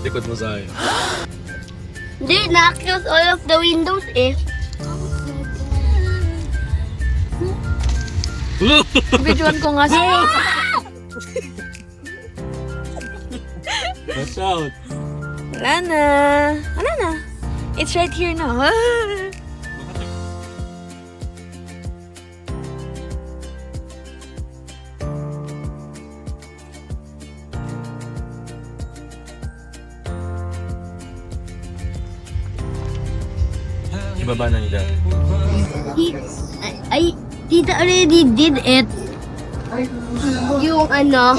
Likod mo sa akin. Hindi, na-close all of the windows eh. Videoan ko nga siya. Watch out! Wala na. Wala na. It's right here now. Ibaba na nila. Tita already did it. Yung ano,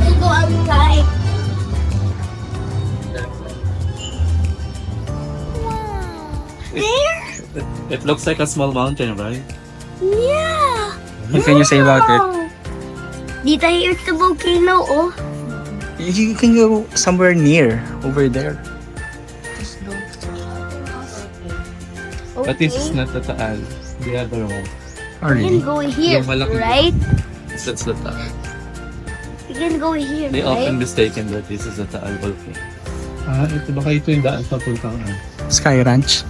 Let's go outside. There? It looks like a small mountain, right? Yeah. What can you say about it? Dita, here's the volcano, oh. You can go somewhere near over there. But this is not the Taal. The other one. Oh, We can really? go here, Yung malaki. right? That's the Taal. We can go here, They right? often mistaken that this is the Taal volcano. Ito baka ito yung daan papuntang Sky Ranch.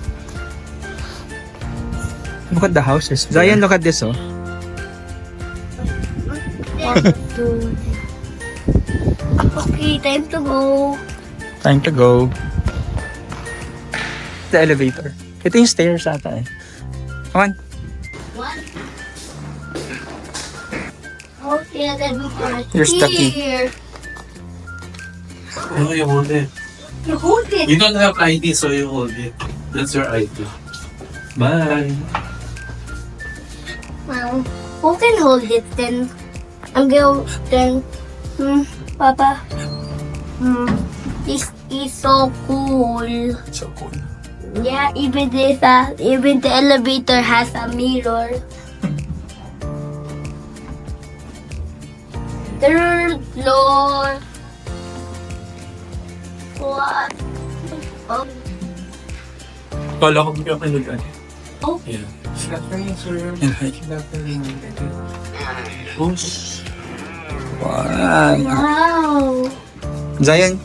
Look at the houses. Zion, look at this, oh. Okay, time to go. Time to go. The elevator. Ito yung stairs ata eh. Come on. What? Okay, then we go You're stuck in. here. Oh, you hold it. You hold it. You don't have ID, so you hold it. That's your ID. Bye. Well, who can hold it then? I'm going then. Papa. This is so cool. So cool. Yeah, even the elevator has a mirror. Third floor. What? Oh. Kala ko bigyan kayo nag Oh. Yeah. Wow. Wow. Zion,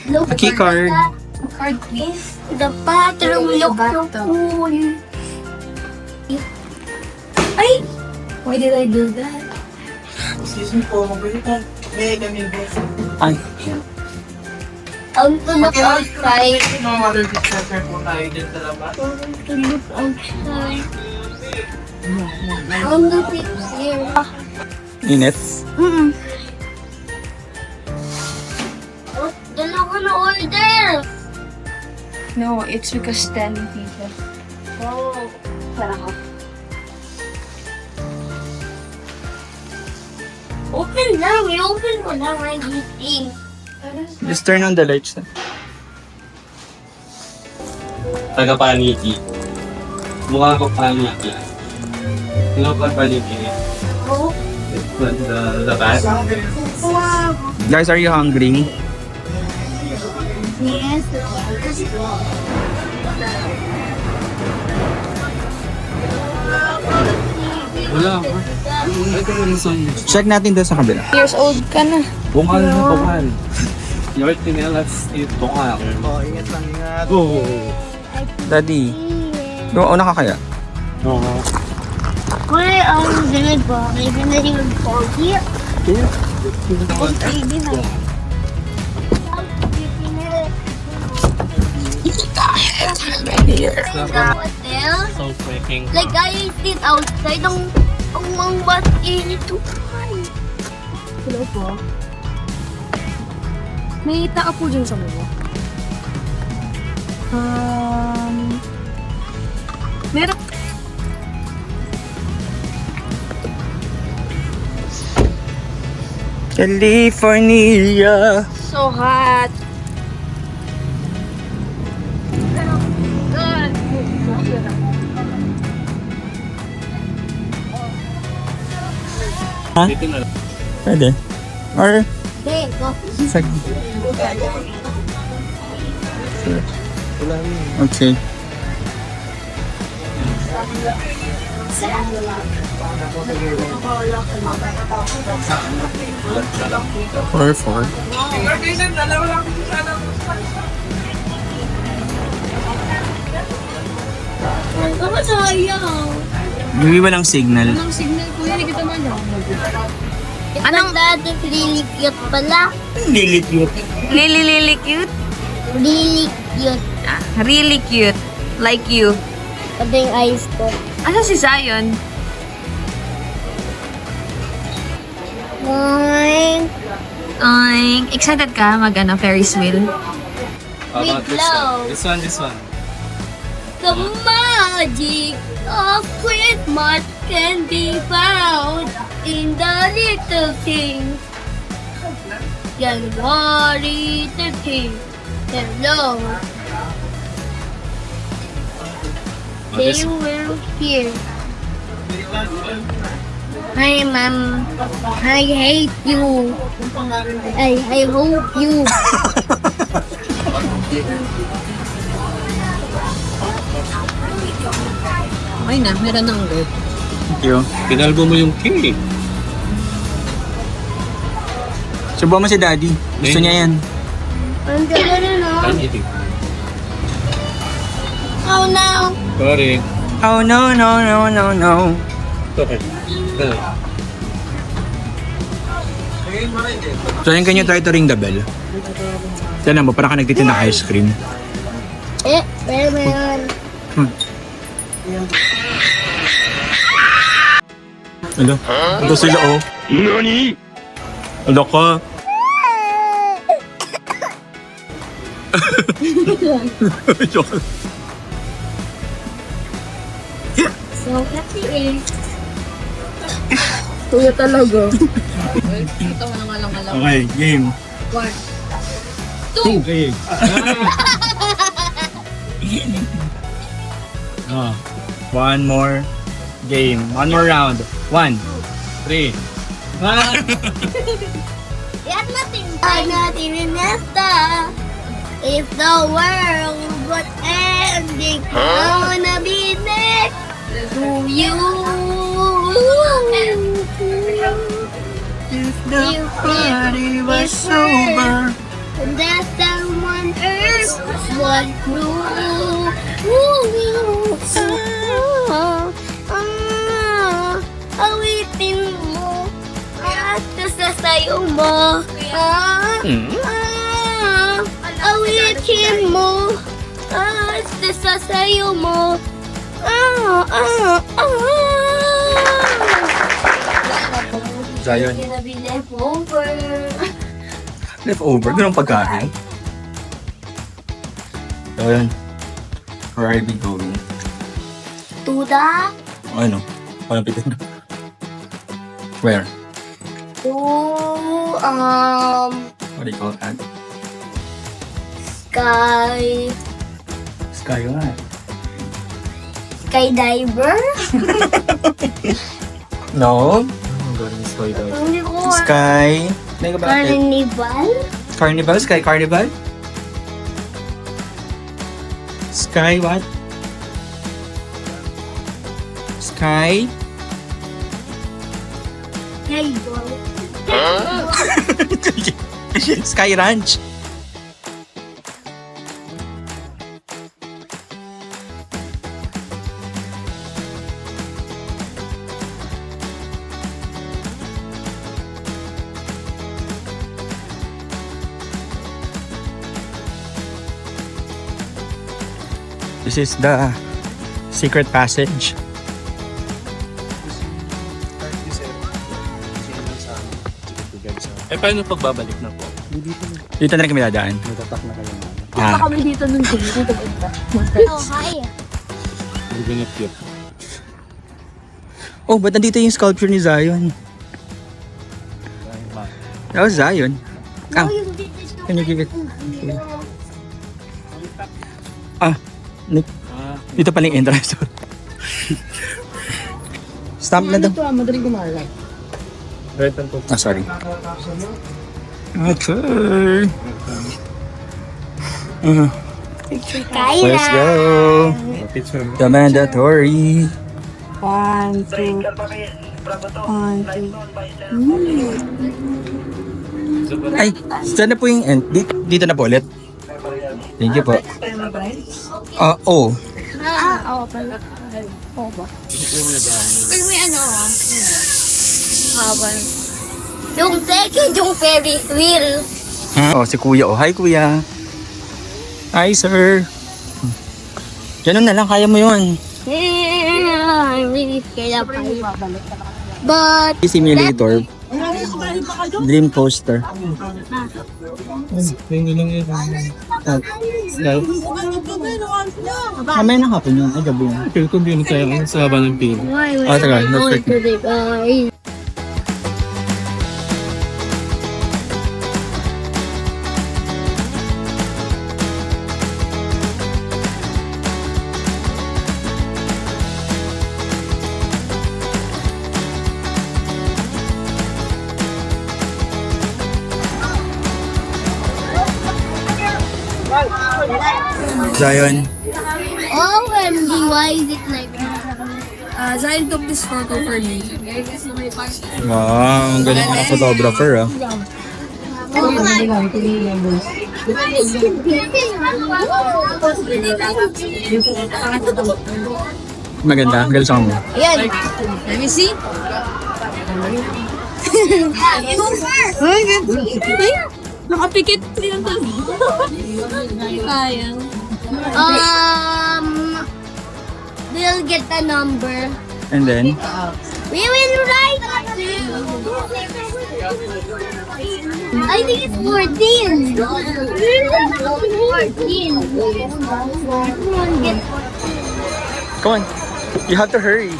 Look a key at card. that. Card is the bathroom. Look so cool. Ay! Why did I do that? Excuse me po, may kami po. Ay, Ang tulog outside. Mga water dispenser po tayo dyan sa labas. Ang tulog outside. Ang tulog here. init. Oh, dalawa na order. No, it's because 10 people. Oh. Para ko. Open lang. I-open mo lang ang heating. Just turn on the lights. Taga-paniki. Mukha ko paniki. Ano pa paniki? Oh. The bat? Wow. Guys, are you hungry? Yes. Wala ako. Ito yung son. Check natin doon sa kabila. Years old ka na. Bungal na bungal. Your tinelas is bungal. Oh, ingat lang, ingat. Oo. Daddy, una ka kaya? Oo. Where are we gonna go? Are we gonna even go here? Baby na. Hotel? So freaking Like I sit outside ang mas init to. Hello po. May taka po dyan sa mga. Meron. California. So hot. Ha? Dito na lang. Pwede. Or, Okay, go. sag... Okay. Four. Ano sayang? Hindi ba ng signal? Anong dati really cute pala? Lilit yun. Lily cute? Really cute. Ah, really cute. Like you. Pati yung eyes ko. Asa si Zion? Boing. Ay, excited ka Ferris wheel? How about With love. this one? This one. The magic of Christmas can be found in the little things. January 13th. Hello. They this- will hear. Hi, Mom. I hate you. I hope you. Okay na, meron ng good. Thank you. Kinalbo mo yung cake. Subukan mo si Daddy. Gusto niya yan. Ang ganda na, no? I'm eating. Oh, no. Sorry. Oh, no. Okay. So, yan can you try to ring the bell? Yan mo, parang ka nagtitinda ice cream. Pero meron. Ano? Ito sila, oh. NANI? Ano ka? Joke. So, kasi eh. Kuya talaga. Okay, game. Okay. One more game. One more round. 1, 3. Yan natin. Natin inesta. If the world was ending, I wanna be next to you. If the party was sober. And that someone else was blue. Awitin mo at sasayo mo. Awitin mo at sasayo mo. Zion. Gonna be leftover. Leftover? Ganun pagkain? So, yun. Where are we going? Tuda. Ano? Palapitin. Where? To, What do you call that? sky, Sky what? skydiver? No. Hindi ko. Sky. Think about it. Carnival? Carnival? Sky Carnival? Sky what? Sky? Table. Sky Ranch. This is the secret passage. Eh, paano pagbabalik na po? Dito na rin kami dadaan. Ah, Kami dito nun dito banda. Oh, hi. Hindi ko na cute. oh, ba't nandito yung sculpture ni Zion? That was Zion. Ah, can you give it? Ah, Nick. Dito pala yung entrance. Stamp na daw. Madaling gumala. Ah, sorry. Okay. Kain Let's na. go. The mandatory. 1, 2. 1, 2. Ay, saan na po yung end? Dito na po ulit. Thank you po. Oh. Oo pala. Oo ba? Pero may ano habang. Yung second, yung Ferris wheel. Oh, si Kuya. Oh, hi Kuya. Hi sir. Ganun na lang, kaya mo yun. I'm really scared of But Simulator. Dream coaster. Mamaya na hapon yun. Ay, gabi yun. Feel ko din tayo sa haba ng pila. Ah, taga. Not perfect. Zion. OMG, why is it like that? Zion took this photo for me. Wow, ang galing ng photographer ah. Maganda, galing sa mo. Yan. Let me see. Nakapikit din ang sayang. We'll get the number. And then, We will write. I think it's 14. 14. Come on, get. come on. You have to hurry.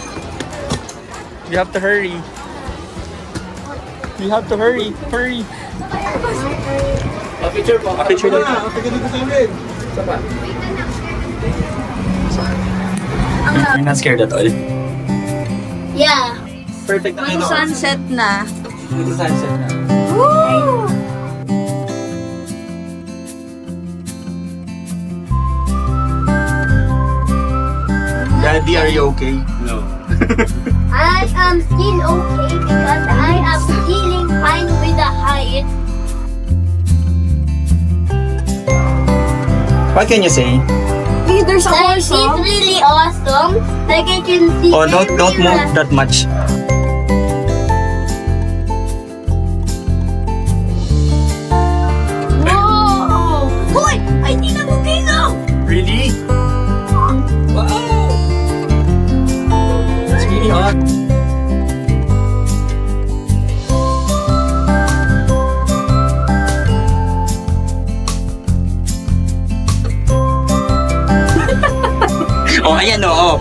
You have to hurry. You have to hurry. Hurry. A picture po. A picture lang. You're not scared at all. Yeah. Perfect na ito. Sunset na. Ito sunset na. Daddy, are you okay? No. I am still okay because I am feeling fine with the height. What can you say? Hey, there's a Like, it's horse. really awesome. Like I can see. Oh, don't move everywhere. that much. Whoa! Boy, I see the volcano. Really? Wow! It's really hot. Oh, ayan oh.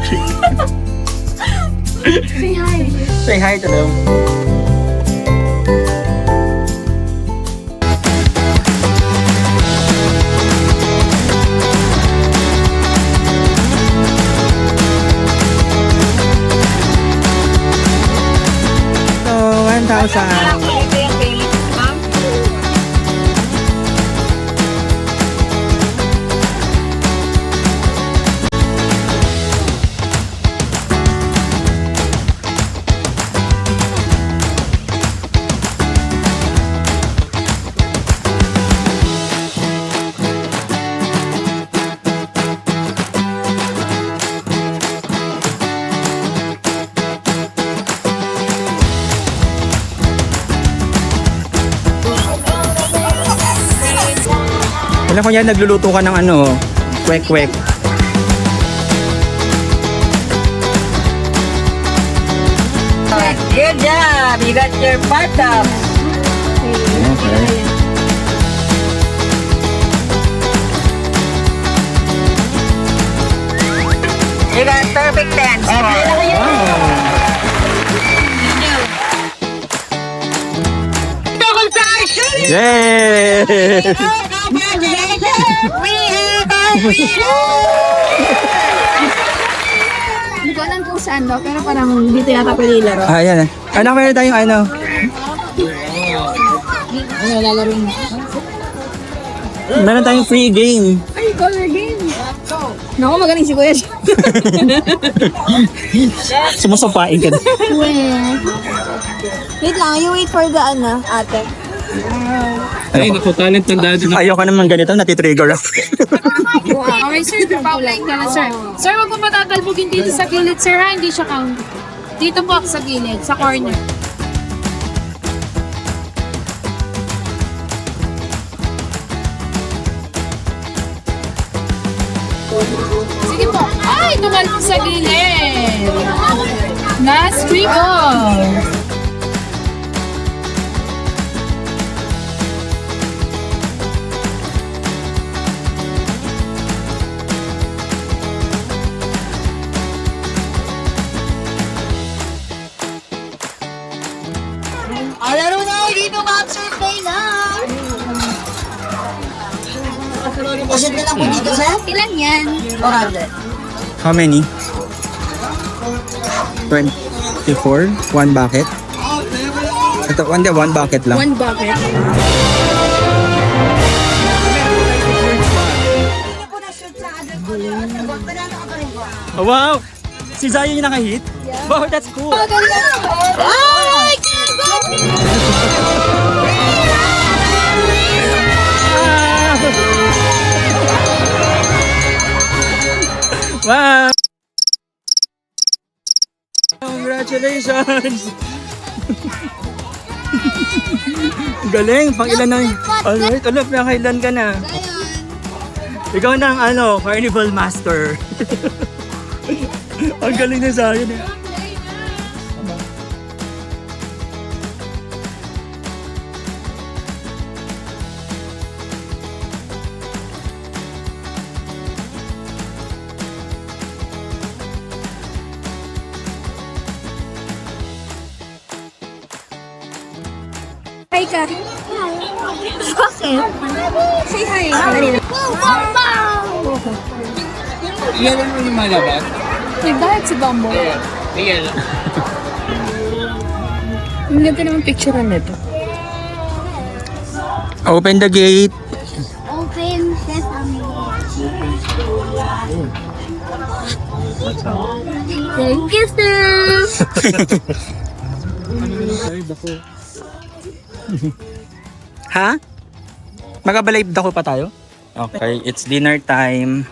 Say hi. Say hi to them. So, 1,000. Alam ko yan, nagluluto ka ng ano, kwek-kwek. Good job! You got your part up. Okay. You got perfect dance. Yay! Congratulations! We have Hindi ko alam kung saan daw, pero parang dito yata pwede ilaro. Ayan. Anak, meron tayong ano. Ano, lalaro mo? Meron tayong free game. Ay, color game. Naku, magaling si Kuya. Sumusupain ka na. Wait lang, you wait for the ate. Ay, naku, talent ng daddy na. Ayoko naman ganito, natitrigger ako. Okay, sir. Pauline ka na, sir. Sir, wag mo matatalbugin dito sa gilid, sir, ha? Hindi siya count. Dito po sa gilid, sa corner. Sige po. Ay, tumalbog sa gilid. Last three ball. Laro na ako dito, boxer play na. Pasit na lang po dito, sir. Ilan yan? 400. How many? 24? One bucket? Ito, one bucket lang. One bucket. Oh, wow! Si Zion yung nakahit? Wow, that's cool! Ay! Wow! Congratulations! Galing! Pang ilan na yun? Alright, alam na kailan ka na. Ikaw na ang Carnival Master. Ang galing na Zion eh. Hi ka. Bakit? Say hi. Dali na. Iyan mo yung malabat? Nagbayad si Bambo. Iyan. Ang ganda naman picturean nito. Open the gate. Open sesame. Thank you, sir. Ha? Magabalive dako pa tayo? Okay, it's dinner time.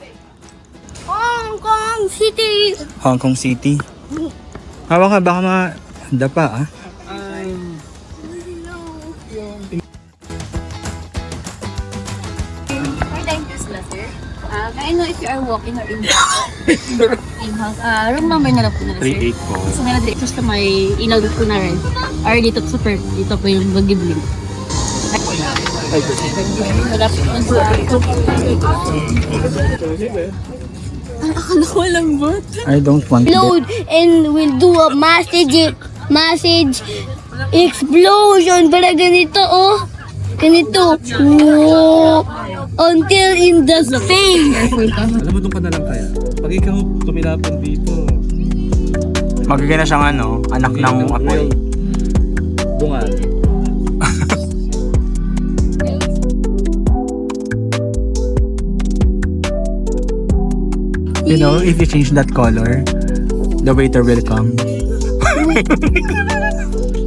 Hong Kong City. Hong Kong City. Hawa ka, baka madapa ah. May I know if you are walking or in-house? Room number na lang po na, sir. 3-8 po. So, nga na dito sa may ilaw ko na rin. Or dito sa per, dito po yung bagibling. Wala po yun sa... Akala ko lambot. I don't want Load and we'll do a massage explosion. Para ganito, oh. Ganito. Whoa. Until in the space. Alam mo, doon ka na lang kaya. Pag ikaw tumilapon dito, Magiging na siyang anak ng apoy. bunga. You know, if you change that color, the waiter will come.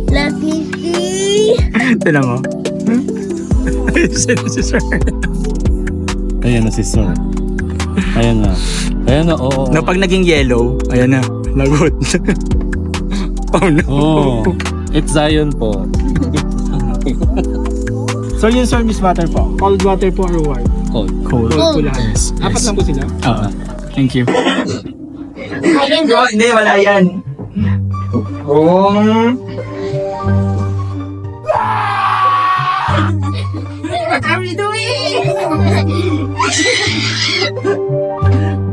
Let me see. Tignan mo. Si Sir. Ayan na si Sir. Ayan na. Ayan na, oo. No, pag naging yellow, ayan na. Lagot. Oh no. Oh, it's Zion po. So yun sir, Miss water po. Cold water po or warm? Cold. Cold. Cold po lahat. Yes, Apat yes. lang po sila. Thank you. Hindi, wala yan. What are we doing?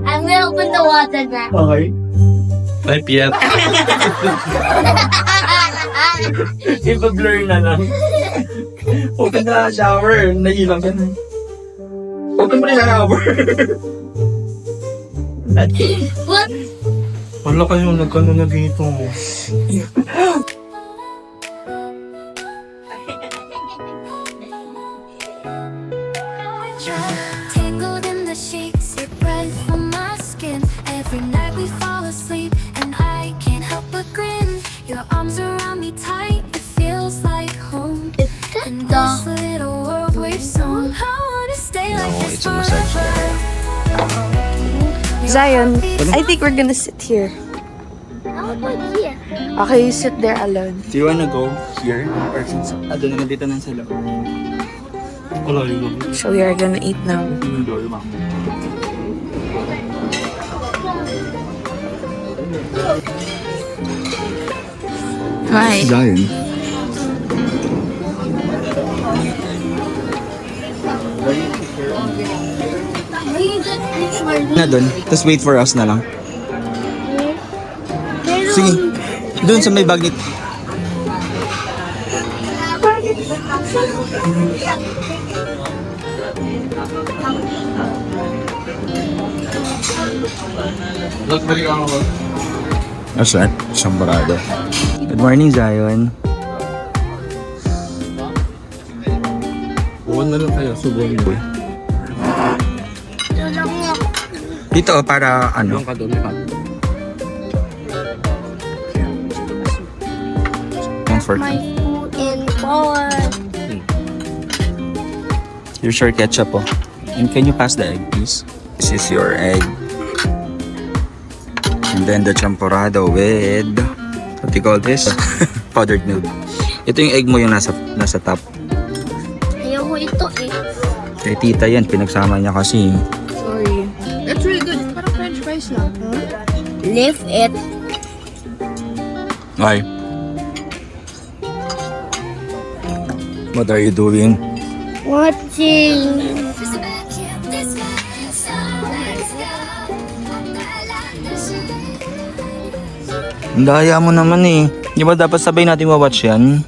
I'm gonna open the water now. Okay. Ay, Piet. Iba-blur na lang. Huwag ka na shower, nailang ka na. Open mo rin ang hour. What? Wala kayo, nagkano na dito. Tangled in the sheets, your breath on my skin. Every night we fall asleep, and I can't help but grin. Your arms around me tight, it feels like home. In this little world we've somehow wanna stay like this forever. Zion, I think we're gonna sit here. How about here? Okay, you sit there alone. Do you wanna go here? Or since, doon na dito na sa loob. Wala yun. So we are gonna eat now. Yung door, ma'am. Hi. Zion. Na doon, tapos wait for us na lang. Sige, doon sa may bag ni... Nagbalik ako. What's that? Chambarado. Good morning, Zion. Buwan na lang kayo, subuhin mo. Dito, para ano? Yung kadumi pa. Comfort. My food and corn. Here's your ketchup, oh. And can you pass the egg, please? This is your egg. And then the champorado with... What do you call this? Powdered milk. Ito yung egg mo yung nasa top. Ayaw ko ito eh. Kay tita yan, pinagsama niya kasi. Sorry. That's really good. Parang french fries lang. Leave it. Why? What are you doing? Watching. Ang daya mo naman eh. Di ba dapat sabay natin watch yan?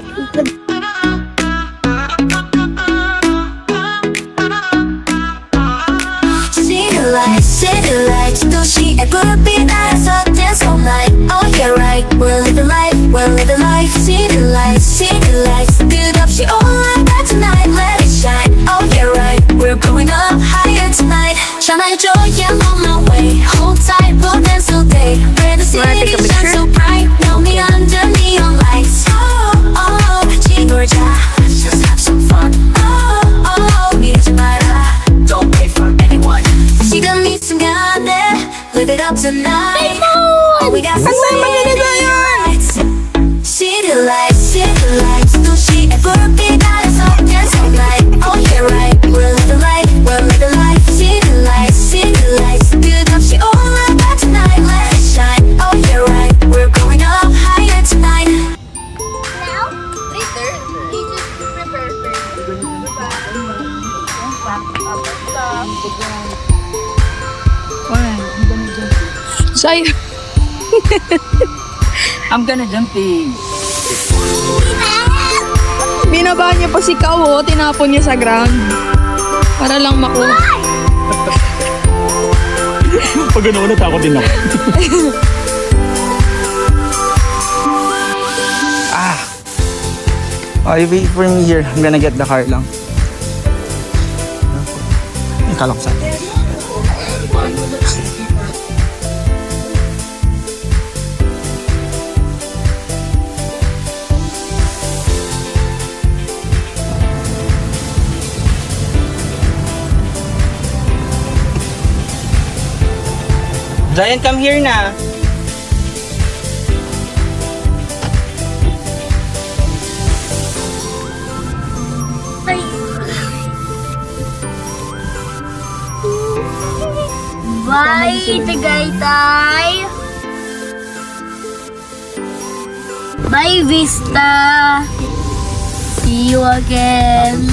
City lights, 도시의 불빛 아래서 dance all night. Oh yeah right, we're living life, we're living life. City lights, 끝없이 올라가 tonight, let it shine. Oh yeah right, we're going up higher tonight. 전화해줘, yeah I'm on my way. Hold tight, we'll dance all day. Where the city shines so bright, know me under neon lights. Oh oh, 지놀자, just have some fun. Oh oh, 미루지 마라, don't wait for anyone. 지금 이 순간에 live it up tonight. All we got is city lights, 도시의 불빛 아래서 dance all night. Oh yeah right, we're living life, we're living life. City lights, 끝없이 올라가 tonight, let it shine. Oh yeah right, we're going up higher tonight. Now? Later. You just prepare Zion. I'm gonna jumping. Binaba niya pa si Kao, tinapon niya sa ground. Para lang makuha. Pag gano'n, natakot din ako. Oh, you wait for me here. I'm gonna get the car lang. Kalok sa atin. Giant, come here na. Bye, Tagaytay. Bye, Vista. See you again.